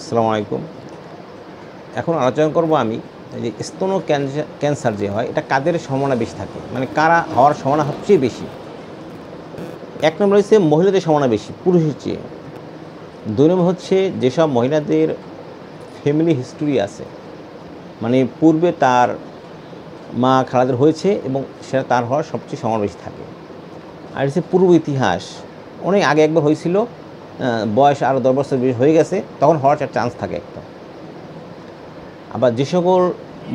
আসসালামু আলাইকুম। এখন আলোচনা করব আমি যে স্তন ক্যান্সার যে হয় এটা কাদের সম্ভাবনা বেশি থাকে, মানে কারা হওয়ার সম্ভাবনা সবচেয়ে বেশি। এক নম্বর হচ্ছে মহিলাদের সম্ভাবনা বেশি পুরুষের চেয়ে। দুই নম্বর হচ্ছে যেসব মহিলাদের ফ্যামিলি হিস্টোরি আছে, মানে পূর্বে তার মা খালাদের হয়েছে এবং সেটা তার হওয়ার সবচেয়ে সম্ভাবনা বেশি থাকে। আর হচ্ছে পূর্ব ইতিহাস, অনেক আগে একবার হয়েছিল, বয়স আরও 10 বছর বেশি হয়ে গেছে, তখন হওয়ার একটা চান্স থাকে একটা। আবার যে সকল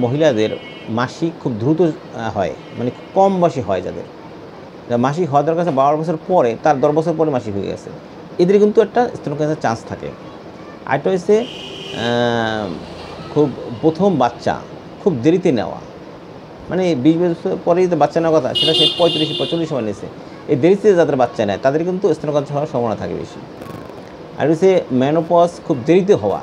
মহিলাদের মাসিক খুব দ্রুত হয়, মানে খুব কম বয়সে হয়, যাদের মাসিক হওয়া দরকার 12 বছর পরে, তার 10 বছর পরে মাসিক হয়ে গেছে, এদের কিন্তু একটা স্তন ক্যান্সার চান্স থাকে। আরেকটা হচ্ছে খুব প্রথম বাচ্চা খুব দেরিতে নেওয়া, মানে 20 বছর পরেই তো বাচ্চা নেওয়ার কথা, সেটা সে 35-45 সময় নিয়েছে। এই দেরিতে যাদের বাচ্চা নেয় তাদের কিন্তু স্তন ক্যান্সার হওয়ার সম্ভাবনা থাকে বেশি। আর হচ্ছে মেনোপজ খুব দেরিতে হওয়া।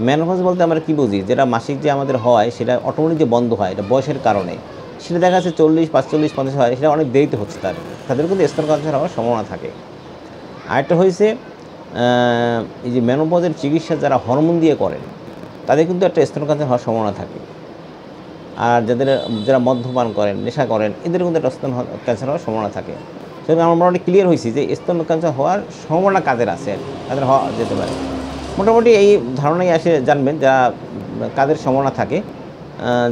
মেনোপজ বলতে আমরা কী বুঝি, যেটা মাসিক যে আমাদের হয় সেটা অটোমেটিক যে বন্ধ হয়, এটা বয়সের কারণে, সেটা দেখা যাচ্ছে 40, 45, 50 হয়, সেটা অনেক দেরিতে হচ্ছে, তাদের কিন্তু স্তন ক্যান্সার হওয়ার সম্ভাবনা থাকে। আরেকটা হয়েছে এই যে মেনোপজের চিকিৎসা যারা হরমোন দিয়ে করেন তাদের কিন্তু একটা স্তন ক্যান্সার হওয়ার সম্ভাবনা থাকে। আর যারা মদ্যপান করেন, নেশা করেন, এদের কিন্তু একটা স্তন ক্যান্সার হওয়ার সম্ভাবনা থাকে। সেখানে আমরা মোটামুটি ক্লিয়ার হয়েছি যে স্তন ক্যান্সার হওয়ার সম্ভাবনা কাদের আছে, তাদের হওয়া যেতে পারে। মোটামুটি এই ধারণাই আসে জানবেন যারা কাদের সম্ভাবনা থাকে।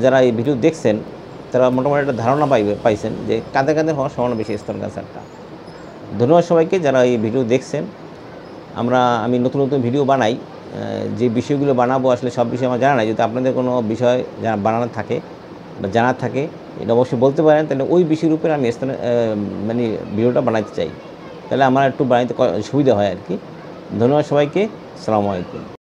যারা এই ভিডিও দেখছেন তারা মোটামুটি একটা ধারণা পাইছেন যে কাদের হওয়ার সম্ভাবনা বেশি স্তন ক্যান্সারটা। ধন্যবাদ সবাইকে যারা এই ভিডিও দেখছেন। আমি নতুন নতুন ভিডিও বানাই, যে বিষয়গুলো বানাবো আসলে সব বিষয় আমার জানা নাই। যদি আপনাদের কোনো বিষয় বানানোর থাকে বা জানার থাকে, এটা অবশ্যই বলতে পারেন, তাহলে ওই বিষয়ের উপরে আমি মানে ভিডিওটা বানাতে চাই, তাহলে আমার একটু বানাইতে সুবিধা হয় আর কি। ধন্যবাদ সবাইকে। আসসালামু আলাইকুম।